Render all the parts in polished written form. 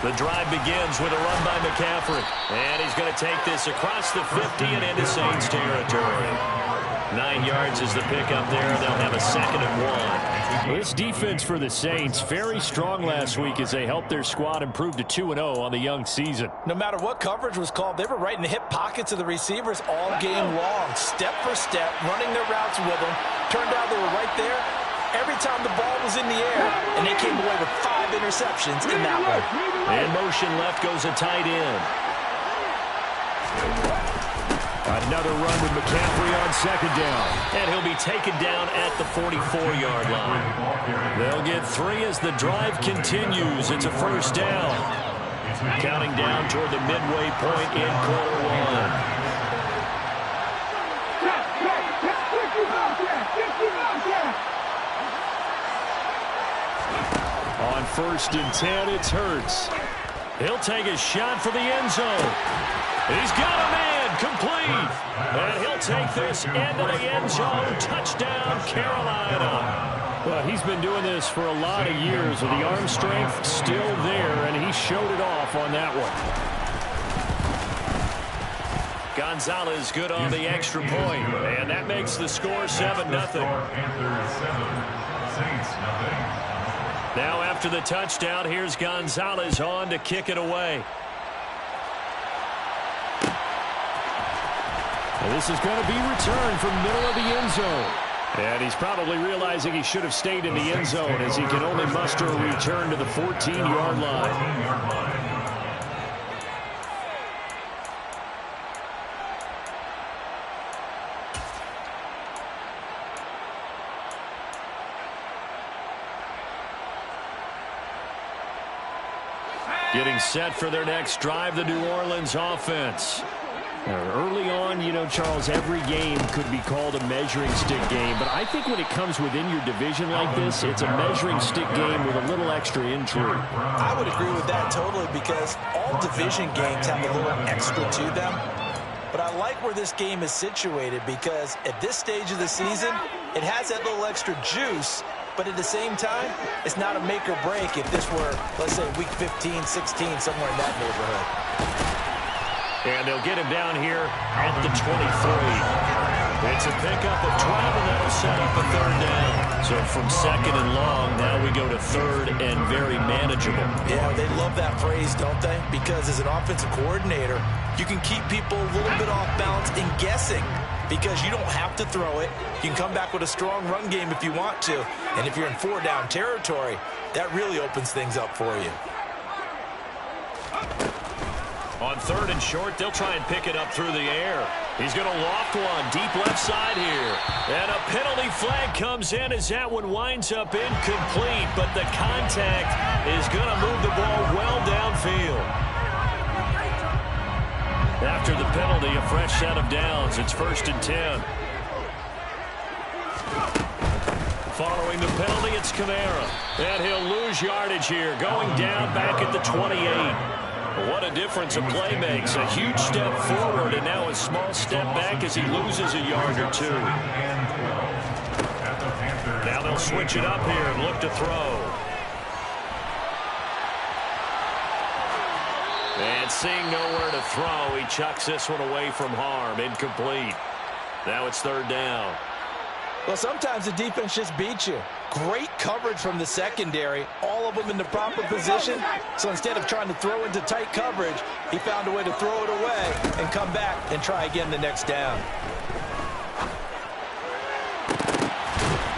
The drive begins with a run by McCaffrey. And he's going to take this across the 50 and into Saints territory. 9 yards is the pickup there. They'll have a 2nd and 1. This defense for the Saints, very strong last week as they helped their squad improve to 2-0 on the young season. No matter what coverage was called, they were right in the hip pockets of the receivers all game long. Step for step, running their routes with them. Turned out they were right there every time the ball was in the air, and they came away with 5 interceptions in that one. In motion left goes a tight end. Another run with McCaffrey on 2nd down. And he'll be taken down at the 44-yard line. They'll get 3 as the drive continues. It's a 1st down. Counting down toward the midway point in quarter 1. On 1st and 10, it's Hurts. He'll take a shot for the end zone. He's got a man complete. And he'll take this into the end zone. Touchdown, Carolina. Well, he's been doing this for a lot of years with the arm strength still there, and he showed it off on that one. Gonzalez good on the extra point, and that makes the score 7-0. Now after the touchdown, here's Gonzalez on to kick it away. And this is going to be returned from middle of the end zone. And he's probably realizing he should have stayed in the end zone as he can only muster a return to the 14-yard line. Getting set for their next drive, the New Orleans offense. Early on, you know, Charles, every game could be called a measuring stick game. But I think when it comes within your division like this, it's a measuring stick game with a little extra intrigue. I would agree with that totally because all division games have a little extra to them. But I like where this game is situated because at this stage of the season, it has that little extra juice. But at the same time, it's not a make or break if this were, let's say, week 15, 16, somewhere in that neighborhood. And they'll get him down here at the 23. It's a pickup of 12, and that'll set up a 3rd down. So from 2nd and long, now we go to 3rd and very manageable. Yeah, they love that phrase, don't they? Because as an offensive coordinator, you can keep people a little bit off balance in guessing because you don't have to throw it. You can come back with a strong run game if you want to. And if you're in 4-down territory, that really opens things up for you. On 3rd and short, they'll try and pick it up through the air. He's going to loft one deep left side here. And a penalty flag comes in as that one winds up incomplete. But the contact is going to move the ball well downfield. After the penalty, a fresh set of downs. It's 1st and 10. Following the penalty, it's Kamara. And he'll lose yardage here, going down back at the 28. What a difference a play makes. A huge step forward and now a small step back as he loses a yard or 2. Now they'll switch it up here and look to throw. And seeing nowhere to throw, he chucks this one away from harm. Incomplete. Now it's 3rd down. Well, sometimes the defense just beats you. Great coverage from the secondary, all of them in the proper position. So instead of trying to throw into tight coverage, he found a way to throw it away and come back and try again the next down.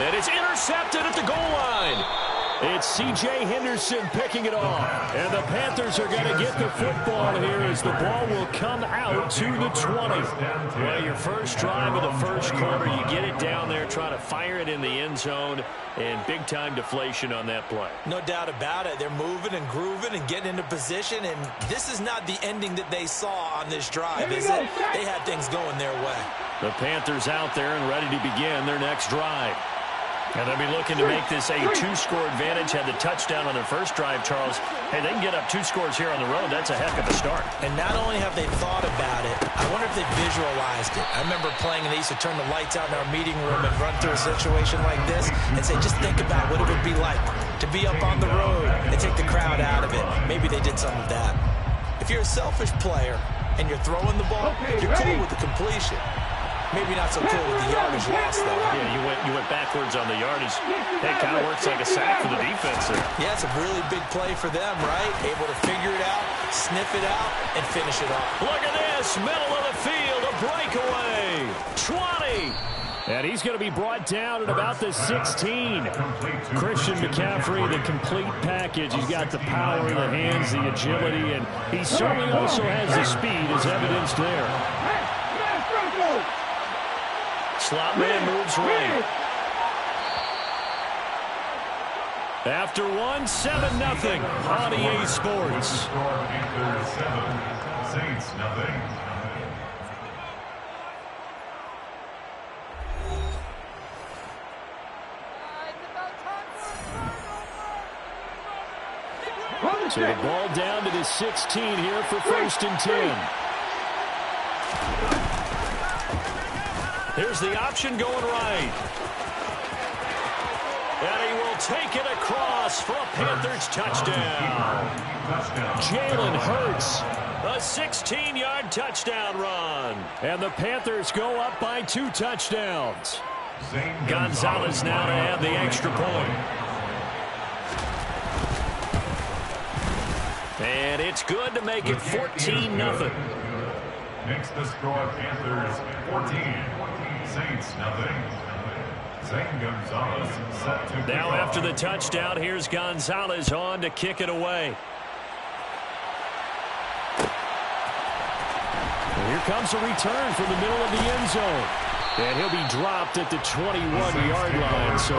And it's intercepted at the goal line. It's C.J. Henderson picking it off. And the Panthers are going to get the football here as the ball will come out to the 20. Well, your first drive of the first quarter, you get it down there, try to fire it in the end zone, and big-time deflation on that play. No doubt about it. They're moving and grooving and getting into position, and this is not the ending that they saw on this drive, is it? They had things going their way. The Panthers out there and ready to begin their next drive. And they'll be looking to make this a 2-score advantage. Had the touchdown on their first drive, Charles. Hey, they can get up 2 scores here on the road. That's a heck of a start. And not only have they thought about it, I wonder if they visualized it. I remember playing, and they used to turn the lights out in our meeting room and run through a situation like this and say, just think about what it would be like to be up on the road and take the crowd out of it. Maybe they did some of that. If you're a selfish player and you're throwing the ball, you're cool with the completion. Maybe not so cool with the yardage loss, though. Yeah, you went backwards on the yardage. It kind of works like a sack for the defense there. Yeah, it's a really big play for them, right? Able to figure it out, sniff it out, and finish it off. Look at this, middle of the field, a breakaway. 20. And he's going to be brought down at about the 16. Christian McCaffrey, the complete package. He's got the power, the hands, the agility, and he certainly also has the speed as evidenced there. Slot man moves right. After 7-0 on EA Sports. Saints nothing. So the ball down to the 16 here for 1st and 10. Here's the option going right. And he will take it across for a Panthers touchdown. Jalen Hurts. A 16-yard touchdown run. And the Panthers go up by 2 touchdowns. Gonzalez now to add the extra point. And it's good to make it 14-0. Makes the score Panthers 14. Saints nothing. Zane Gonzalez set to now after the touchdown, here's Gonzalez on to kick it away. And here comes a return from the middle of the end zone. And he'll be dropped at the 21-yard line. So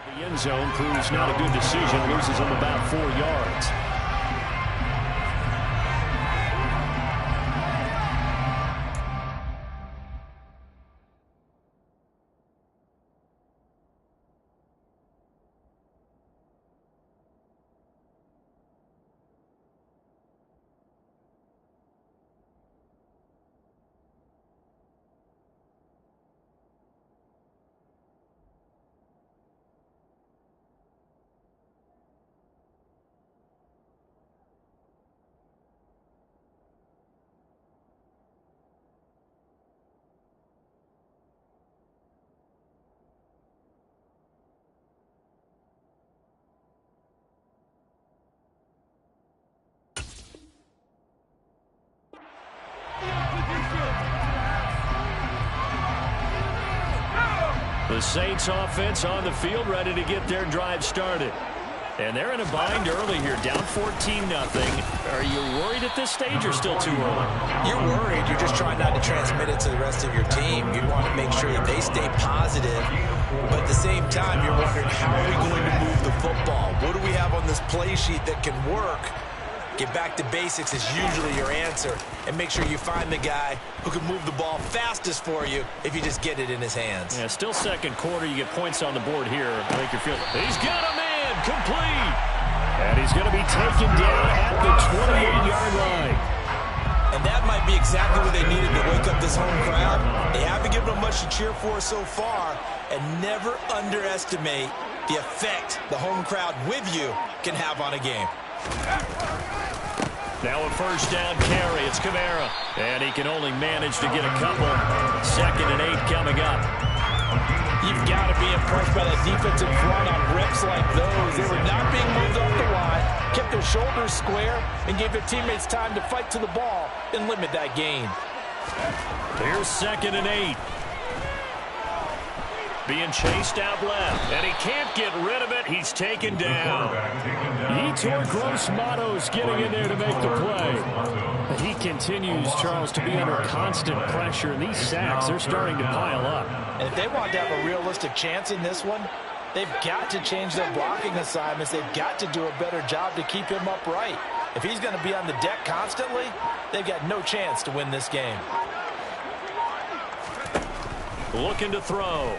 the end zone proves not a good decision. Loses him about 4 yards. The Saints offense on the field, ready to get their drive started. And they're in a bind early here, down 14-0. Are you worried at this stage or still too early? You're worried. You're just trying not to transmit it to the rest of your team. You want to make sure that they stay positive. But at the same time, you're wondering, how are we going to move the football? What do we have on this play sheet that can work? Get back to basics is usually your answer. And make sure you find the guy who can move the ball fastest for you if you just get it in his hands. Yeah, still second quarter. You get points on the board here. I think you're feeling. He's got a man complete. And he's going to be taken down at the 28-yard line. And that might be exactly what they needed to wake up this home crowd. They haven't given them much to cheer for so far. And never underestimate the effect the home crowd with you can have on a game. Now a first down carry. It's Kamara. And he can only manage to get a couple. 2nd and 8 coming up. You've got to be impressed by that defensive front on reps like those. They were not being moved off the line, kept their shoulders square and gave their teammates time to fight to the ball and limit that gain. Here's 2nd and 8. Being chased out left, and he can't get rid of it. He's taken down. Yetur Gross-Matos getting in there to make the play. He continues, Charles, to be under constant pressure, and these sacks, they're starting to pile up. And if they want to have a realistic chance in this one, they've got to change their blocking assignments. They've got to do a better job to keep him upright. If he's going to be on the deck constantly, they've got no chance to win this game. Looking to throw.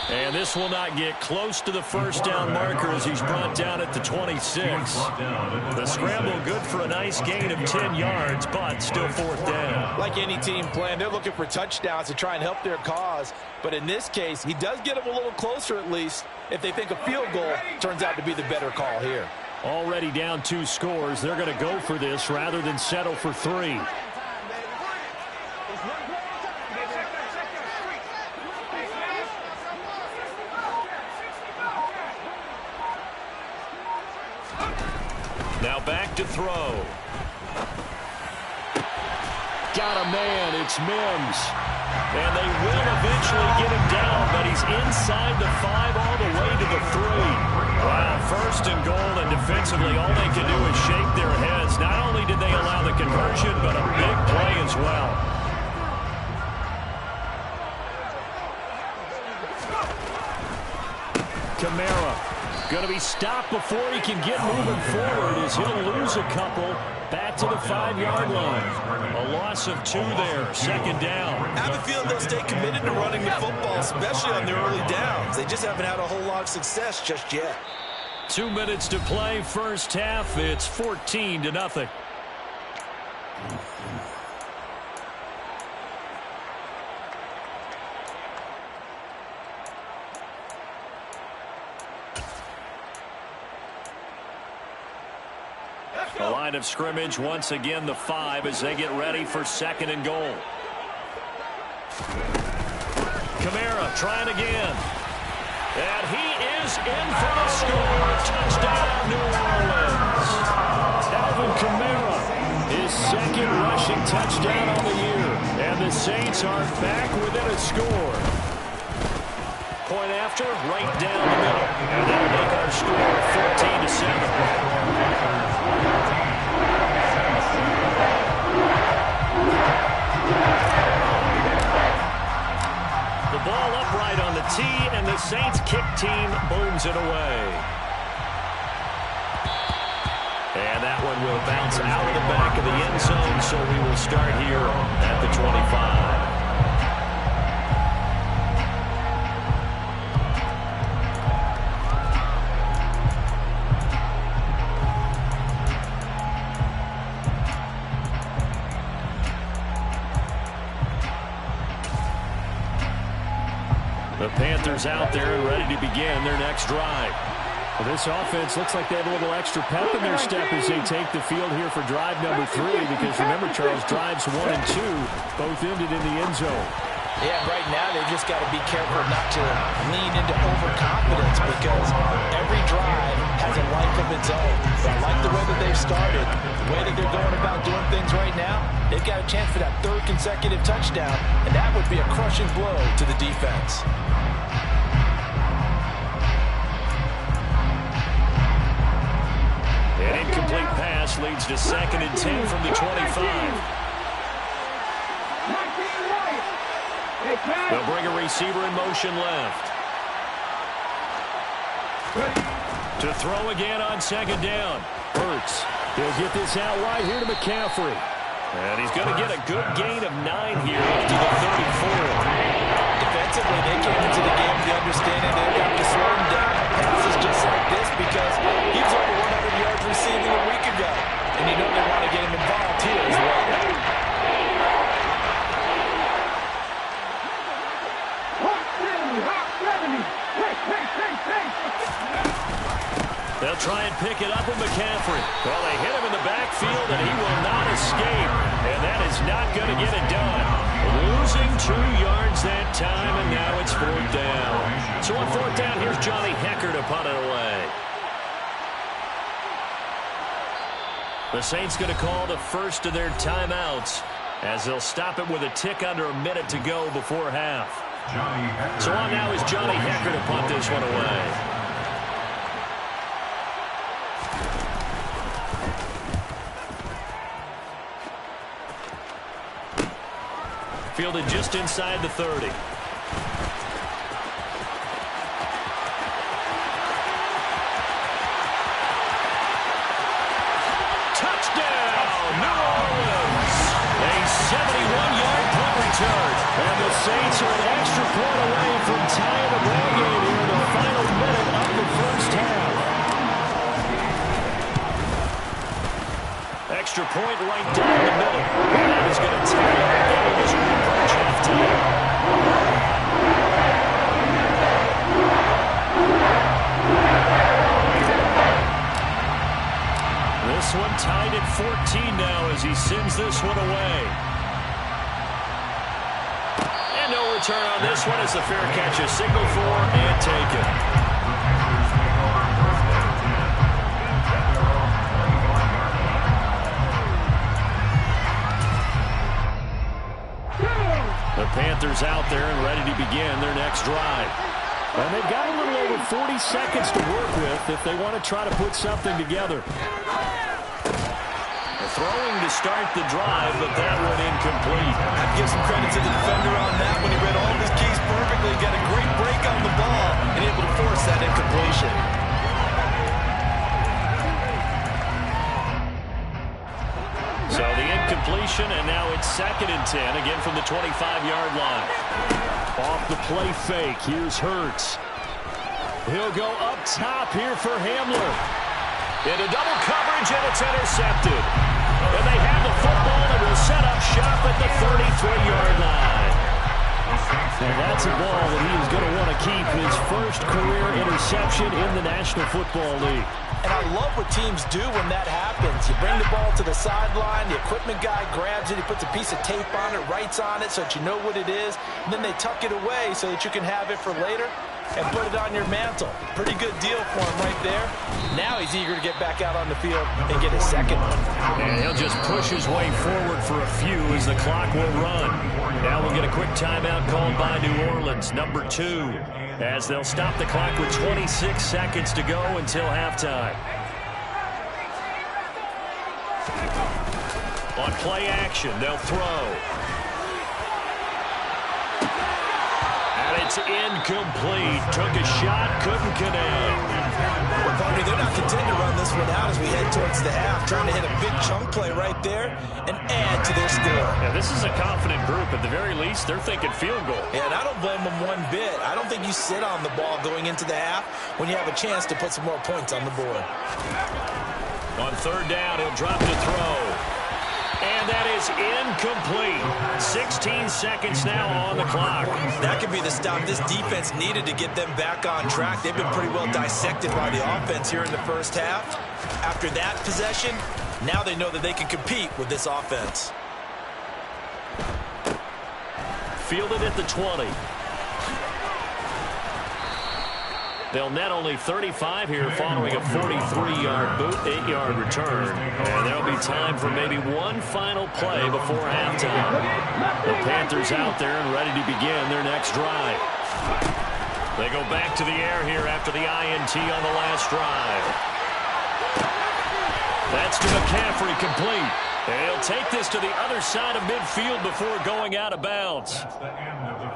And this will not get close to the first down marker as he's brought down at the 26. The scramble good for a nice gain of 10 yards, but still 4th down. Like any team playing, they're looking for touchdowns to try and help their cause. But in this case, he does get them a little closer at least if they think a field goal turns out to be the better call here. Already down 2 scores. They're going to go for this rather than settle for 3. Now back to throw. Got a man. It's Mims. And they will eventually get him down, but he's inside the 5 all the way to the 3. Wow, 1st and goal, and defensively all they can do is shake their heads. Not only did they allow the conversion, but a big play as well. Kamara going to be stopped before he can get moving forward as he'll lose a couple back to the 5-yard line. A loss of 2 there, 2nd down. I have a feeling they'll stay committed to running the football, especially on their early downs. They just haven't had a whole lot of success just yet. 2 minutes to play, first half. It's 14-0. The line of scrimmage, once again, the 5 as they get ready for 2nd and goal. Kamara trying again. And he is in for the score. Touchdown, New Orleans. Alvin Kamara, his 2nd rushing touchdown on the year. And the Saints are back within a score. Point after, right down the middle. And that'll make our score 14-7. The ball upright on the tee, and the Saints kick team booms it away. And that one will bounce out of the back of the end zone, so we will start here at the 25. The Panthers out there and ready to begin their next drive. Well, this offense looks like they have a little extra pep in their step as they take the field here for drive number 3, because remember, Charles, drives 1 and 2 both ended in the end zone. Yeah, right now they've just got to be careful not to lean into overconfidence, because every drive has a life of its own. But I like the way that they've started, the way that they're going about doing things right now. They've got a chance for that 3rd consecutive touchdown, and that would be a crushing blow to the defense. An incomplete pass leads to 2nd and 10 from the 25. They'll bring a receiver in motion left. To throw again on 2nd down. Hurts. He'll get this out wide here to McCaffrey. And he's going to get a good gain of 9 here up to the 34. Defensively, they came into the game with the understanding they've got to slow him down on passes just like this, because he was over 100 yards receiving a week ago. And you know they want to get him involved here as well. They'll try and pick it up with McCaffrey. Well, they hit him in the backfield, and he will not escape. And that is not going to get it done. Losing 2 yards that time, and now it's 4th down. So on fourth down, here's Johnny Hecker to punt it away. The Saints going to call the first of their timeouts as they'll stop it with a tick under a minute to go before half. So on now is Johnny Hecker to punt this one away. Fielded just inside the 30. Touchdown, New Orleans! A 71-yard punt return. And the Saints are an extra point away from tying the ball game here in the final minute of the first half. Extra point right down the middle. And that is going to tie up the game as we approach halftime. This one tied at 14 now as he sends this one away. And no return on this one as the fair catch is signaled for and taken. The Panthers out there and ready to begin their next drive. And they've got a little over 40 seconds to work with if they want to try to put something together. Throwing to start the drive, but that one incomplete. I'd give some credit to the defender on that when he read all of his keys perfectly, got a great break on the ball, and able to force that incompletion. So the incompletion, and now it's 2nd and 10, again from the 25-yard line. Off the play fake, here's Hurts. He'll go up top here for Hamler. Into double coverage, and it's intercepted. And they have the football and will set up shop at the 33-yard line. And that's a ball that he is going to want to keep, his first career interception in the National Football League. And I love what teams do when that happens. You bring the ball to the sideline, the equipment guy grabs it, he puts a piece of tape on it, writes on it so that you know what it is, and then they tuck it away so that you can have it for later and put it on your mantle. Pretty good deal for him right there. Now he's eager to get back out on the field and get his second one. And he'll just push his way forward for a few as the clock will run. Now we'll get a quick timeout called by New Orleans, number 2, as they'll stop the clock with 26 seconds to go until halftime. On play action, they'll throw. It's incomplete. Took a shot, couldn't connect. Well, partner, they're not content to run this one out as we head towards the half, trying to hit a big chunk play right there and add to their score. Yeah, this is a confident group. At the very least, they're thinking field goal. Yeah, and I don't blame them one bit. I don't think you sit on the ball going into the half when you have a chance to put some more points on the board. On 3rd down, he'll drop to throw. And that is incomplete. 16 seconds now on the clock. That could be the stop this defense needed to get them back on track. They've been pretty well dissected by the offense here in the first half. After that possession, now they know that they can compete with this offense. Fielded at the 20. They'll net only 35 here following a 43-yard boot, 8-yard return. And there'll be time for maybe one final play before halftime. The Panthers out there and ready to begin their next drive. They go back to the air here after the INT on the last drive. That's to McCaffrey, complete. And he'll take this to the other side of midfield before going out of bounds.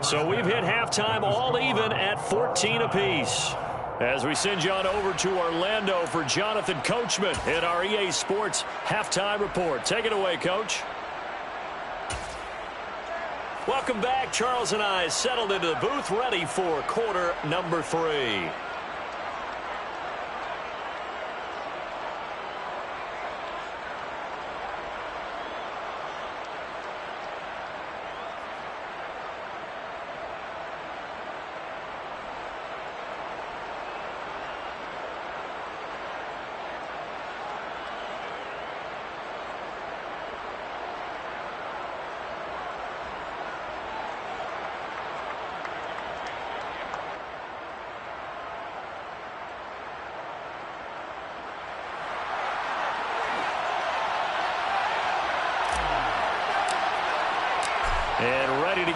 So we've hit halftime all even at 14 apiece. As we send you on over to Orlando for Jonathan Coachman in our EA Sports Halftime Report. Take it away, Coach. Welcome back. Charles and I settled into the booth ready for quarter number 3.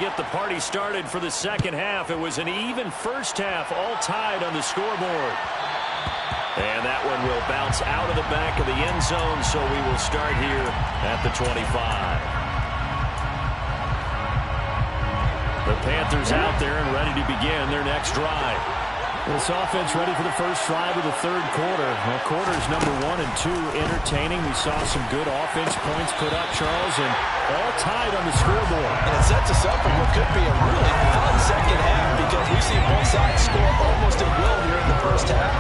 get the party started for the second half. It was an even first half, all tied on the scoreboard. And that one will bounce out of the back of the end zone, so we will start here at the 25. The Panthers out there and ready to begin their next drive. This offense ready for the first drive of the third quarter. Well, quarters number 1 and 2 entertaining. We saw some good offense points put up, Charles, and all tied on the scoreboard. And it sets us up for what could be a really fun second half because we've seen both sides score almost at will here in the first half.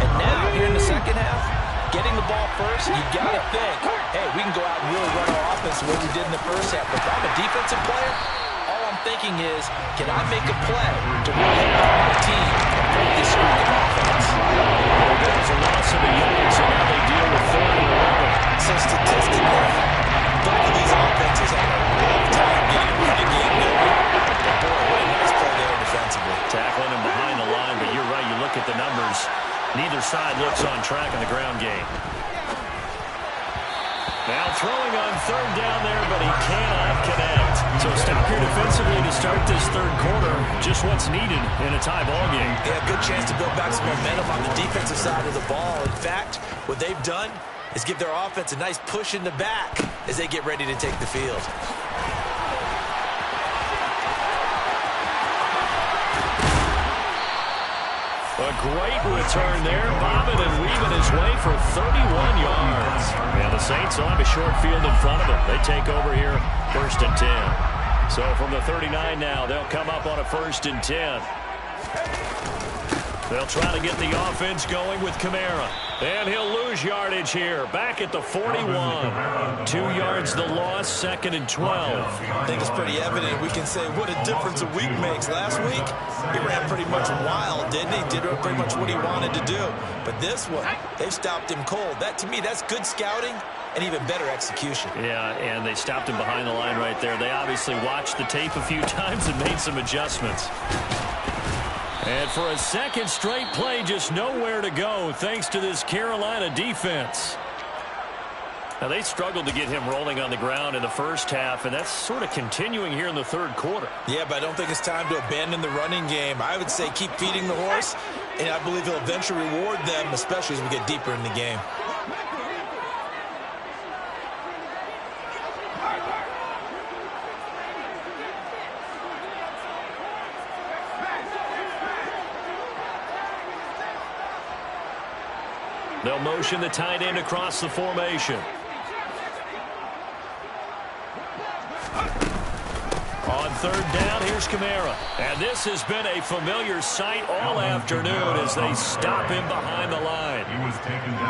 And now, here in the second half, getting the ball first, you got to think, hey, we can go out and really run our offense the way we did in the first half. But if I'm a defensive player, all I'm thinking is, can I make a play to really help my team and break this streak of offense? There's a loss of the yards, and now they deal with 4-11. So statistically, both of these offenses have a rough time getting the game going. But boy, what a nice play there defensively. Tackling him behind the line, but you're right, you look at the numbers. Neither side looks on track in the ground game. Now throwing on third down there, but he cannot connect. So stop here defensively to start this third quarter. Just what's needed in a tie ball game. Yeah, good chance to build back some momentum on the defensive side of the ball. In fact, what they've done is give their offense a nice push in the back as they get ready to take the field. A great return there, bobbing and weaving his way for 31 yards. And the Saints will have a short field in front of them. They take over here, 1st and 10. So from the 39 now, they'll come up on a 1st and 10. They'll try to get the offense going with Kamara. And he'll lose yardage here, back at the 41. 2 yards the loss, 2nd and 12. I think it's pretty evident. We can say what a difference a week makes. Last week, he ran pretty much wild, didn't he? Did pretty much what he wanted to do. But this one, they've stopped him cold. That, to me, that's good scouting and even better execution. Yeah, and they stopped him behind the line right there. They obviously watched the tape a few times and made some adjustments. And for a second straight play, just nowhere to go thanks to this Carolina defense. Now, they struggled to get him rolling on the ground in the first half, and that's sort of continuing here in the third quarter. Yeah, but I don't think it's time to abandon the running game. I would say keep feeding the horse, and I believe he'll eventually reward them, especially as we get deeper in the game. They'll motion the tight end across the formation. On third down, here's Kamara. And this has been a familiar sight all afternoon as they stop him behind the line.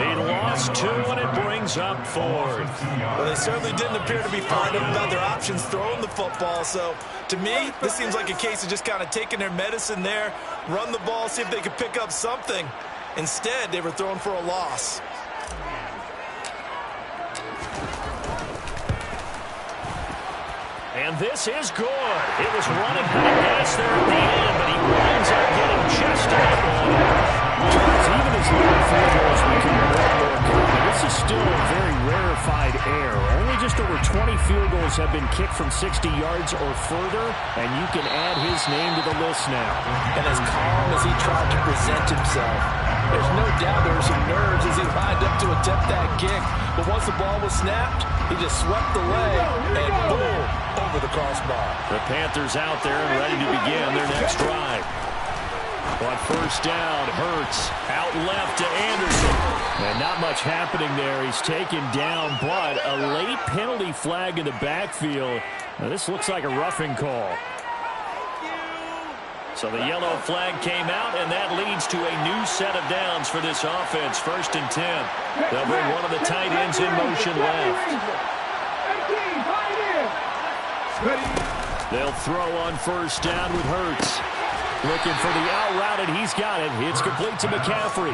He lost 2, and it brings up 4th. Well, they certainly didn't appear to be fired up about their options throwing the football. So, to me, this seems like a case of just kind of taking their medicine there, run the ball, see if they could pick up something. Instead, they were thrown for a loss. And this is good. It was running high gas there at the end, but he winds up getting just enough on it. Even as long field goals become more and more common, this is still a very rarefied air. Only just over 20 field goals have been kicked from 60 yards or further, and you can add his name to the list now. And as calm as he tried to present himself, there's no doubt there were some nerves as he lined up to attempt that kick. But once the ball was snapped, he just swept the leg and boom, over the crossbar. The Panthers out there and ready to begin their next drive. On first down, Hurts out left to Anderson. And not much happening there. He's taken down, but a late penalty flag in the backfield. Now, this looks like a roughing call. So the yellow flag came out, and that leads to a new set of downs for this offense. 1st and 10. They'll bring one of the tight ends in motion left. They'll throw on first down with Hurts. Looking for the out route, and he's got it. It's complete to McCaffrey.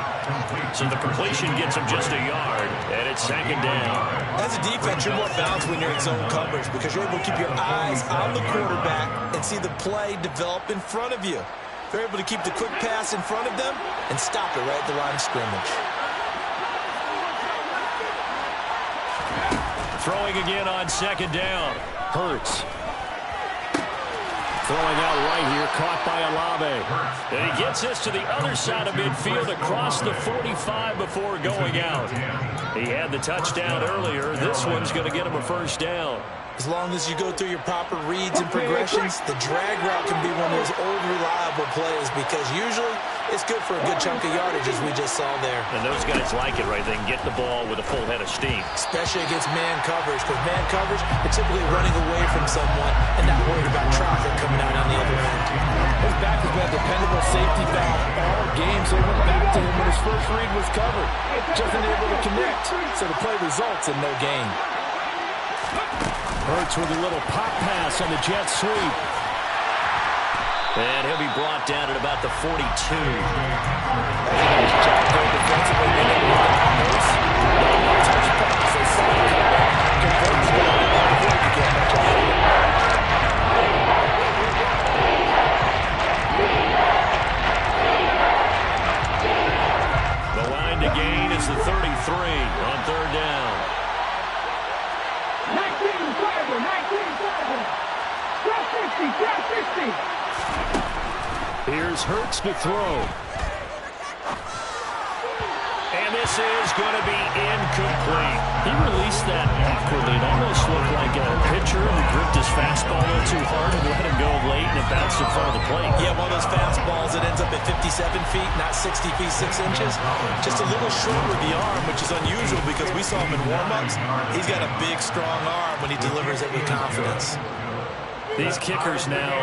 So the completion gets him just a yard, and it's 2nd down. As a defense, you're more balanced when you're in zone coverage because you're able to keep your eyes on the quarterback and see the play develop in front of you. You're able to keep the quick pass in front of them and stop it right at the line of scrimmage. Throwing again on 2nd down. Hurts. throwing out right here, caught by Olave. And he gets this to the other side of midfield across the 45 before going out. He had the touchdown earlier. This one's going to get him a first down. As long as you go through your proper reads and progressions, the drag route can be one of those old reliable plays because usually it's good for a good chunk of yardage, as we just saw there. And those guys like it, right? They can get the ball with a full head of steam. Especially against man coverage, because man coverage, they're typically running away from someone and not worried about traffic coming out on the other end. His back has been a dependable safety valve all game, so he went back to him when his first read was covered. Just unable to connect, so the play results in no gain. Hurts with a little pop pass on the jet sweep. And he'll be brought down at about the 42. The line to gain is the 33 on third down. 19-50. Here's Hurts to throw. And this is going to be incomplete. He released that awkwardly. It almost looked like a pitcher who gripped his fastball a little too hard and let him go late, and it bounced in front of the plate. Yeah, one of those fastballs that ends up at 57 feet, not 60 feet, 6 inches. Just a little short with the arm, which is unusual because we saw him in warm-ups. He's got a big, strong arm when he delivers it with confidence. These kickers now,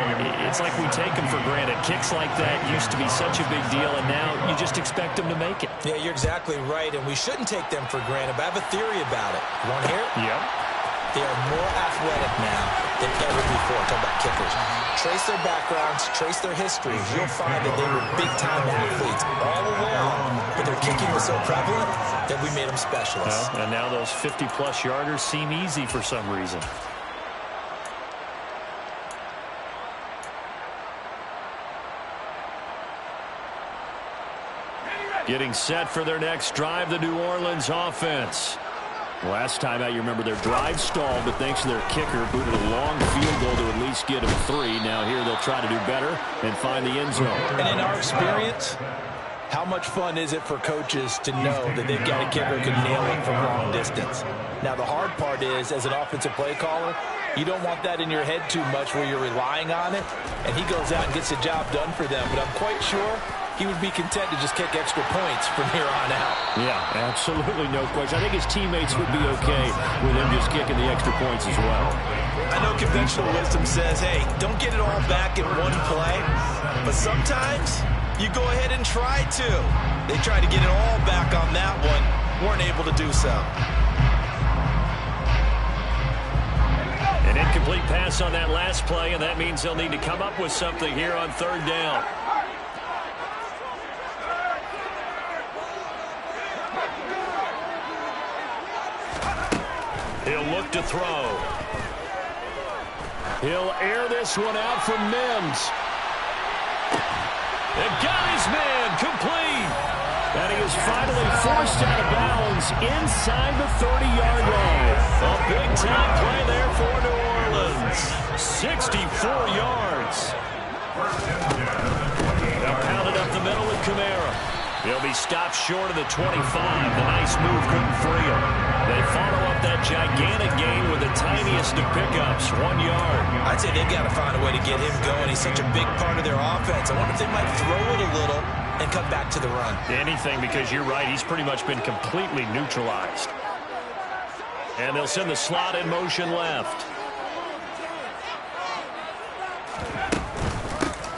it's like we take them for granted. Kicks like that used to be such a big deal, and now you just expect them to make it. Yeah, you're exactly right, and we shouldn't take them for granted, but I have a theory about it. You want to hear it? Yep. They are more athletic now than ever before. Talk about kickers. Trace their backgrounds, trace their histories. You'll find that they were big-time athletes all along, but their kicking was so prevalent that we made them specialists. Well, and now those 50-plus yarders seem easy for some reason. Getting set for their next drive, the New Orleans offense. Last time out, you remember their drive stalled, but thanks to their kicker, booted a long field goal to at least get them 3. Now here they'll try to do better and find the end zone. And in our experience, how much fun is it for coaches to know that they've got a kicker who can nail it from long distance? Now, the hard part is, as an offensive play caller, you don't want that in your head too much where you're relying on it, and he goes out and gets the job done for them. But I'm quite sure he would be content to just kick extra points from here on out. Yeah, absolutely no question. I think his teammates would be okay with him just kicking the extra points as well. I know conventional wisdom says, hey, don't get it all back in one play, but sometimes you go ahead and try to. They tried to get it all back on that one, weren't able to do so. An incomplete pass on that last play, and that means they'll need to come up with something here on third down. He'll look to throw. He'll air this one out from Mims. And got his man complete. And he is finally forced out of bounds inside the 30-yard line. A big-time play there for New Orleans. 64 yards. They'll pound it up the middle with Kamara. He'll be stopped short of the 25. The nice move couldn't free him. They follow up that gigantic gain with the tiniest of pickups, 1 yard. I'd say they've got to find a way to get him going. He's such a big part of their offense. I wonder if they might throw it a little and come back to the run. Anything, because you're right, he's pretty much been completely neutralized. And they'll send the slot in motion left.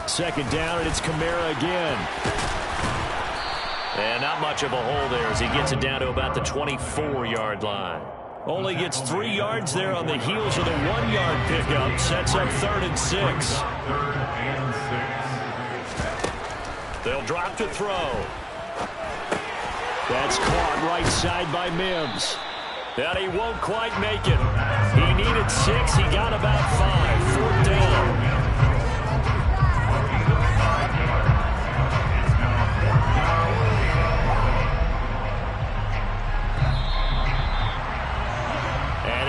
Second down, and it's Kamara again. And not much of a hole there as he gets it down to about the 24-yard line. Only gets 3 yards there on the heels of the 1-yard pickup. Sets up 3rd and 6. They'll drop to throw. That's caught right side by Mims. And he won't quite make it. He needed 6. He got about 5. 4th down.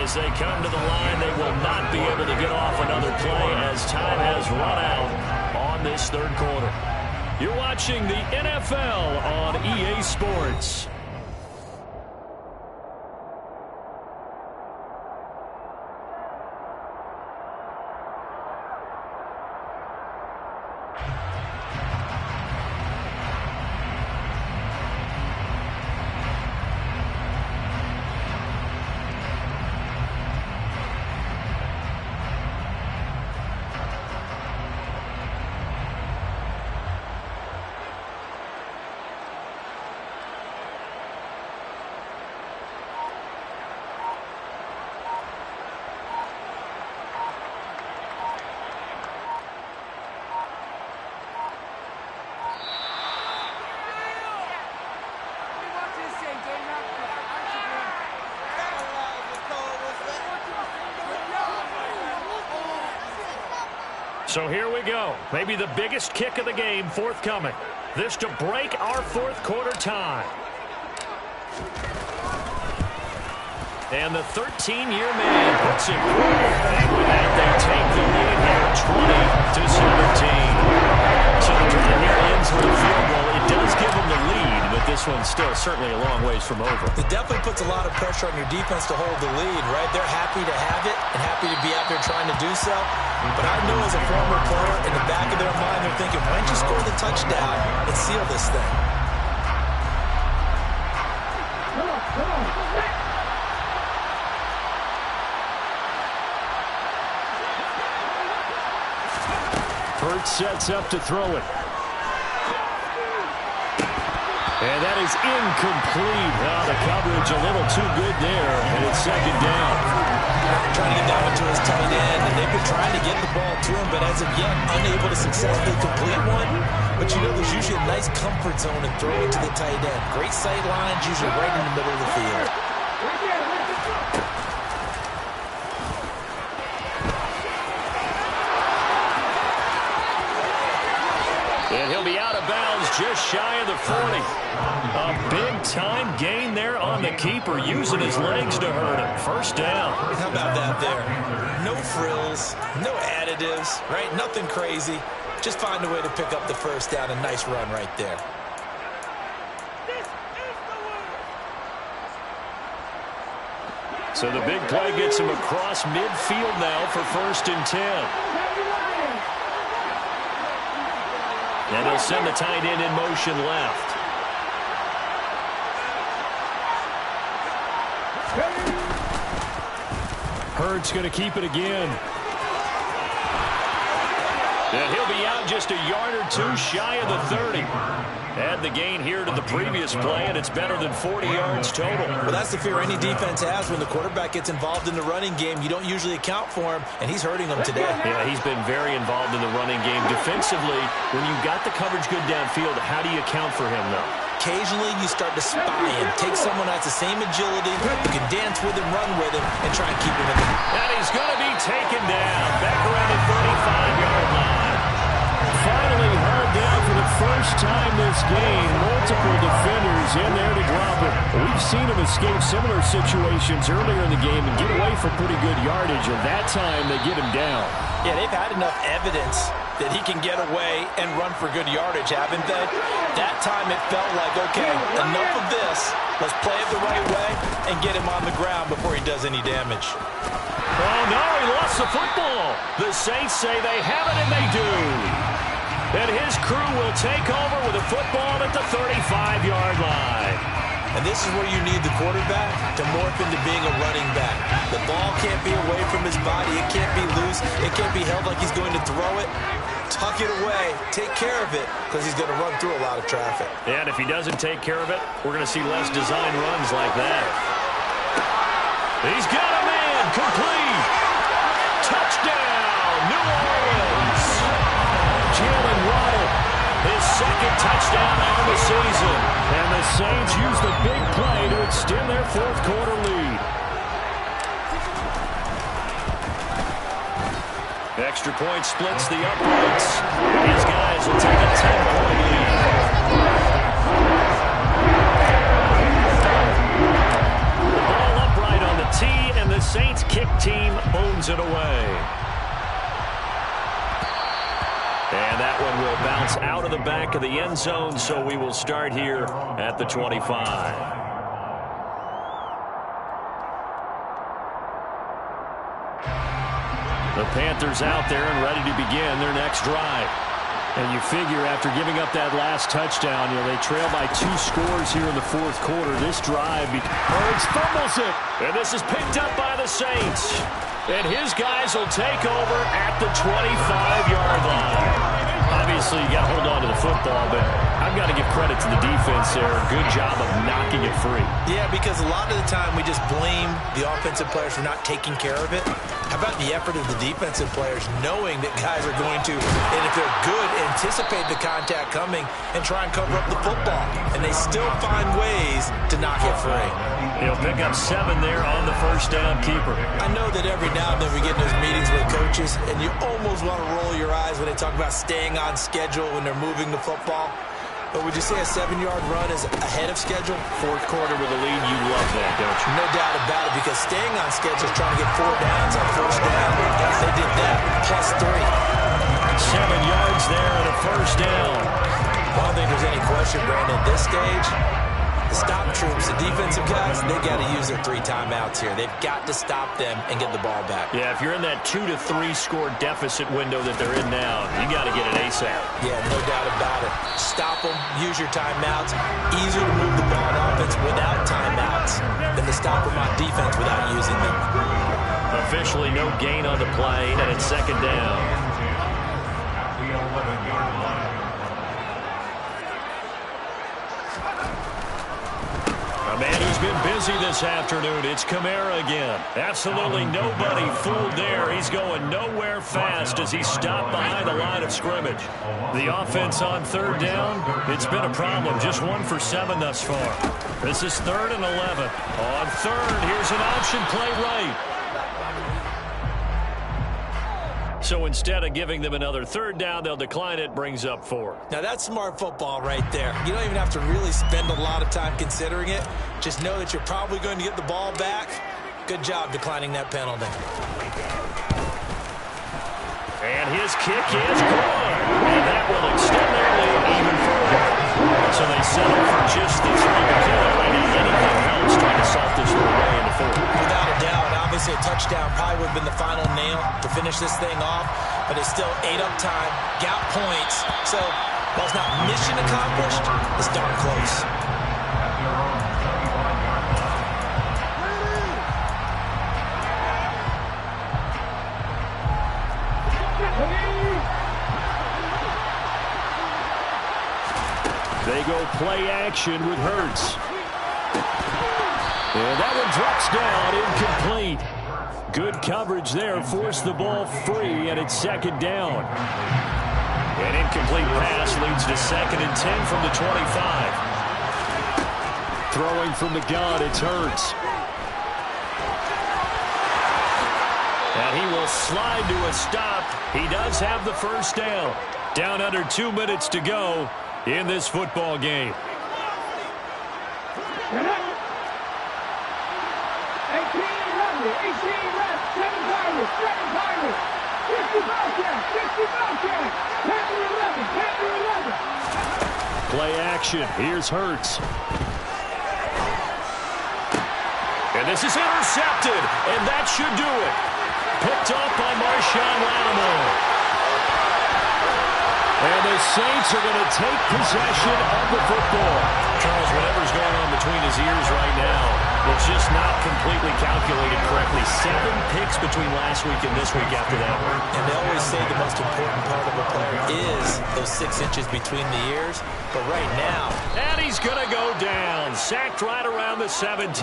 As they come to the line, they will not be able to get off another play as time has run on this third quarter. You're watching the NFL on EA Sports. So here we go. Maybe the biggest kick of the game forthcoming. This to break our fourth quarter tie. And the 13-year man puts it through. And with that, they take the lead here, 20-17. So the drive here ends with a field goal. It does give them the lead, but this one's still certainly a long ways from over. It definitely puts a lot of pressure on your defense to hold the lead, right? They're happy to have it and happy to be out there trying to do so. But I know as a former player, in the back of their mind, they're thinking, why don't you score the touchdown and seal this thing? Hurts sets up to throw it. And that is incomplete. Oh, the coverage a little too good there, and it's second down. Trying to get that one to his tight end, and they've been trying to get the ball to him, but as of yet, unable to successfully complete one. But you know, there's usually a nice comfort zone in throwing to the tight end. Great sight lines, usually right in the middle of the field. And he'll be out of bounds just shy of the 40. A big-time gain there on the keeper, using his legs to hurt him. First down. How about that there? No frills, no additives, right? Nothing crazy. Just find a way to pick up the first down. A nice run right there. So the big play gets him across midfield now for 1st and 10. And he'll send the tight end in motion left. Hurts going to keep it again. And he'll be out just a yard or two shy of the 30. Add the gain here to the previous play, and it's better than 40 yards total. Well, that's the fear any defense has when the quarterback gets involved in the running game. You don't usually account for him, and he's hurting them today. Yeah, he's been very involved in the running game. Defensively, when you've got the coverage good downfield, how do you account for him, though? Occasionally, you start to spy him. Take someone that has the same agility, who can dance with him, run with him, and try and keep him in the... And he's going to be taken down. Back around the 35-yard line. Finally hauled down for the first time this game. Multiple defenders in there to drop it. We've seen him escape similar situations earlier in the game and get away for pretty good yardage, and that time they get him down. Yeah, they've had enough evidence that he can get away and run for good yardage, haven't they? That time it felt like, okay, enough of this. Let's play it the right way and get him on the ground before he does any damage. Oh, no, he lost the football. The Saints say they have it, and they do. And his crew will take over with a football at the 35-yard line. And this is where you need the quarterback to morph into being a running back. The ball can't be away from his body. It can't be loose. It can't be held like he's going to throw it. Tuck it away. Take care of it, because he's going to run through a lot of traffic. And if he doesn't take care of it, we're going to see less design runs like that. He's got a man. Complete. Touchdown, New Orleans. Jalen Waddle, His second touchdown on the season. and the Saints use the big play to extend their fourth quarter lead. Extra point splits the uprights. These guys will take a 10-point lead. The ball upright on the tee, and the Saints kick team owns it away. And that one will bounce out of the back of the end zone, so we will start here at the 25. The Panthers out there and ready to begin their next drive. And you figure after giving up that last touchdown, they trail by 2 scores here in the fourth quarter. This drive, Hurts fumbles it. And this is picked up by the Saints. And his guys will take over at the 25-yard line. Obviously, you got to hold on to the football, but I've got to give credit to the defense there. Good job of knocking it free. Yeah, because a lot of the time we just blame the offensive players for not taking care of it. How about the effort of the defensive players knowing that guys are going to, and if they're good, anticipate the contact coming and try and cover up the football. And they still find ways to knock it free. He'll pick up 7 there on the first down keeper. I know that every now and then we get in those meetings with coaches, and you almost want to roll your eyes when they talk about staying on schedule when they're moving the football. But would you say a 7-yard run is ahead of schedule? Fourth quarter with a lead, you love that, don't you? No doubt about it, because staying on schedule is trying to get 4 downs on first down. They did that plus 3. 7 yards there and a first down. I don't think there's any question, Brandon, at this stage, the stop troops, the defensive guys, they got to use their 3 timeouts here. They've got to stop them and get the ball back. Yeah, if you're in that 2 to 3 score deficit window that they're in now, you got to get it ASAP. Yeah, no doubt about it. Stop them, use your timeouts. Easier to move the ball on offense without timeouts than to stop them on defense without using them. Officially no gain on the play, and it's second down. A man who's been busy this afternoon, it's Kamara again. Absolutely nobody fooled there. He's going nowhere fast as he stopped behind the line of scrimmage. The offense on third down, it's been a problem. Just 1 for 7 thus far. This is 3rd and 11. On third, here's an option play right. So instead of giving them another third down, they'll decline it, brings up 4. Now that's smart football right there. You don't even have to really spend a lot of time considering it. Just know that you're probably going to get the ball back. Good job declining that penalty. And his kick is good. And that will extend their lead even further. So they settle for just the 3 to kill. And anything else trying to salt this one away in the 4th. Without a doubt. Obviously, a touchdown probably would have been the final nail to finish this thing off, but it's still 8 up time, got points. So, while it's not mission accomplished, it's darn close. They go play action with Hurts. And that one drops down, incomplete. Good coverage there, forced the ball free, and it's second down. An incomplete pass leads to 2nd and 10 from the 25. Throwing from the gun, it's Hurts. And he will slide to a stop. He does have the first down. Down under 2 minutes to go in this football game. 18 left, 7 targets, 50 ball count, 11. Play action, here's Hurts. And this is intercepted, and that should do it. Picked up by Marshawn Lattimore. And the Saints are going to take possession of the football. Charles, whatever's going on between his ears right now, it's just not completely calculated correctly. 7 picks between last week and this week after that. And they always say the most important part of a player is those 6 inches between the ears. But right now... And he's going to go down. Sacked right around the 17.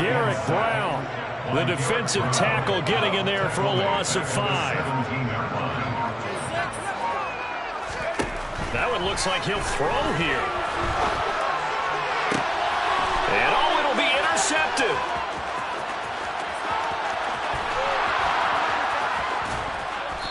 Derek Brown, the defensive tackle, getting in there for a loss of 5. That one looks like he'll throw here. And it'll be intercepted.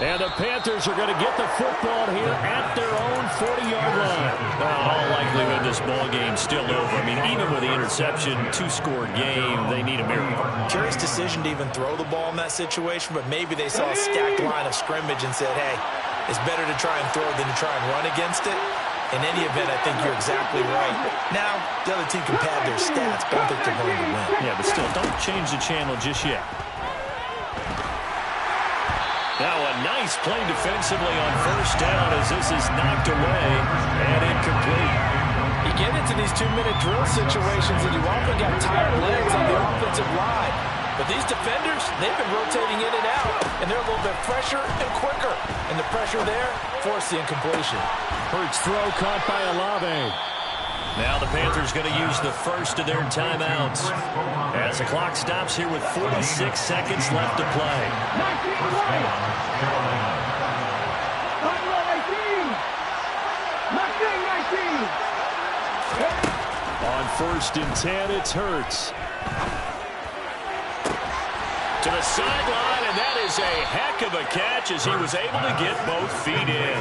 And the Panthers are going to get the football here at their own 40-yard line. Well, in all likelihood, this ball game's still over. I mean, even with the interception, 2-score game, they need a miracle. Curious decision to even throw the ball in that situation, but maybe they saw a stacked line of scrimmage and said, hey, It's better to try and throw than to try and run against it. In any event, I think you're exactly right. Now, the other team can pad their stats, but I don't think they're going to win. Yeah, but still, don't change the channel just yet. Now a nice play defensively on first down as this is knocked away and incomplete. You get into these 2-minute drill situations and you often got tired legs on the offensive line. But these defenders, they've been rotating in and out, and they're a little bit fresher and quicker. And the pressure there forced the incompletion. Hurts throw caught by Olave. Now the Panthers going to use the first of their timeouts as the clock stops here with 46 seconds left to play. 19. On 1st and 10, it's Hurts. To the sideline, and that is a heck of a catch as he was able to get both feet in.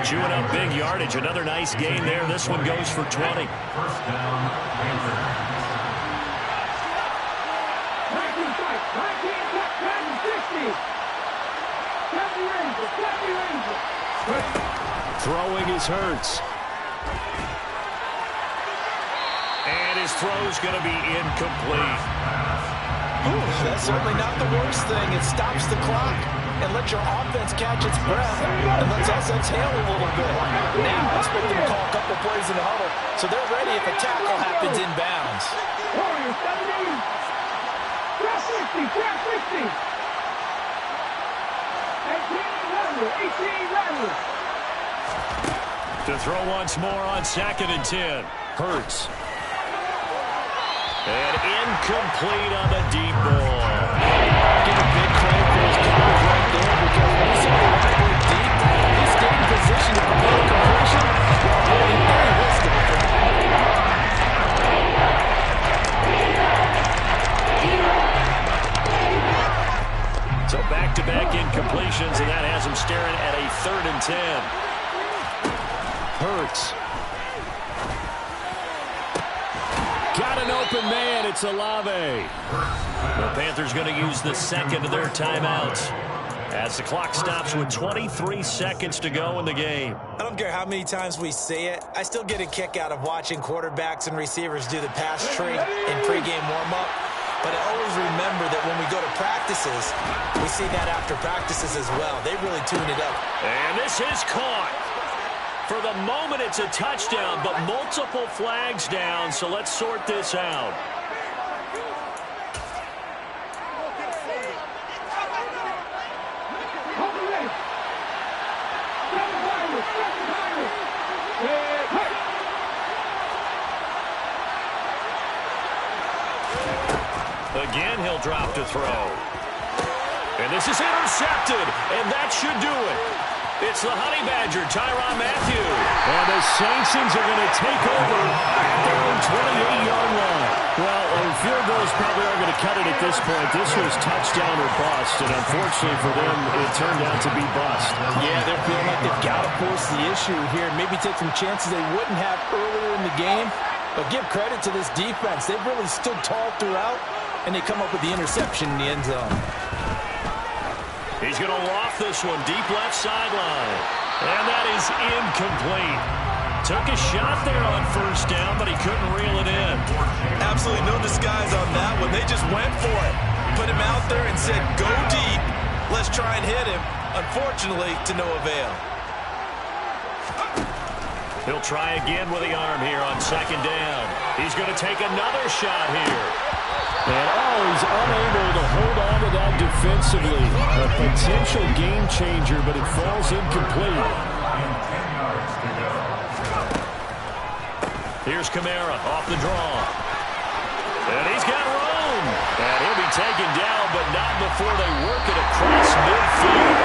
Chewing up big yardage. Another nice gain there. This one goes for 20. First down, Panthers. 19 fight. 19 50. 70 Rangers. Throwing is Hurts. And his throw's going to be incomplete. Ooh, that's certainly not the worst thing. It stops the clock and lets your offense catch its breath and lets us exhale a little bit. Now, expect them to call a couple plays in the huddle so they're ready if a tackle happens inbounds. Warriors 70. Trap 60. Trap 60. 18 Rattler. 18 Rattler. To throw once more on 2nd and 10. Hurts. And incomplete on the deep ball. Give a big credit for his coverage right there because when he saw the right deep, he stayed in position to prevent completion while avoiding any risk of a So back-to-back incompletions, and that has him staring at a 3rd and 10. Hurts. Got an open man. It's Olave. The Panthers going to use the second of their timeouts as the clock stops with 23 seconds to go in the game. I don't care how many times we say it, I still get a kick out of watching quarterbacks and receivers do the pass tree in pregame warm-up. But I always remember that when we go to practices, we see that after practices as well. They really tune it up. And this is caught. For the moment, it's a touchdown, but multiple flags down, so let's sort this out. Again, he'll drop to throw. And this is intercepted, and that should do it. It's the Honey Badger, Tyrann Mathieu. And the Saints are going to take over at their own 28-yard line. Well, field goals probably aren't going to cut it at this point. This was touchdown or bust, and unfortunately for them, it turned out to be bust. Yeah, they're feeling like they've got to force the issue here and maybe take some chances they wouldn't have earlier in the game. But give credit to this defense. They've really stood tall throughout, and they come up with the interception in the end zone. He's going to loft this one deep left sideline. And that is incomplete. Took a shot there on first down, but he couldn't reel it in. Absolutely no disguise on that one. They just went for it. Put him out there and said, go deep. Let's try and hit him. Unfortunately, to no avail. He'll try again with the arm here on 2nd down. He's going to take another shot here. And he's unable to hold on to that defensively. A potential game changer, but it falls incomplete. Here's Kamara off the draw. And he's got room. And he'll be taken down, but not before they work it across midfield.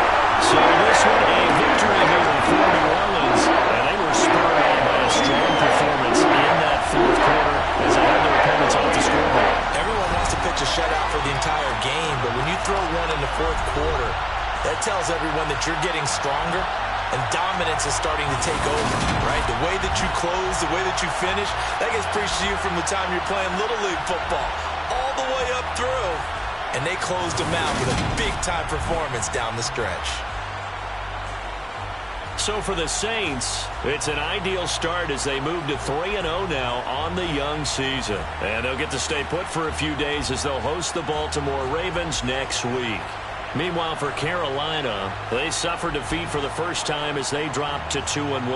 So this one, a victory here for New Orleans. And they were spurred on by a strong performance in that 4th quarter as they had their opponents off the scoreboard. Everyone wants to pitch a shutout for the entire game, but when you throw one in the 4th quarter, that tells everyone that you're getting stronger and dominance is starting to take over, right? The way that you close, the way that you finish, that gets preached to you from the time you're playing Little League football all the way up through, and they closed them out with a big-time performance down the stretch. So for the Saints, it's an ideal start as they move to 3-0 now on the young season. And they'll get to stay put for a few days as they'll host the Baltimore Ravens next week. Meanwhile, for Carolina, they suffered defeat for the first time as they dropped to 2-1.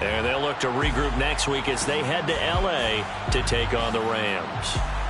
And they'll look to regroup next week as they head to L.A. to take on the Rams.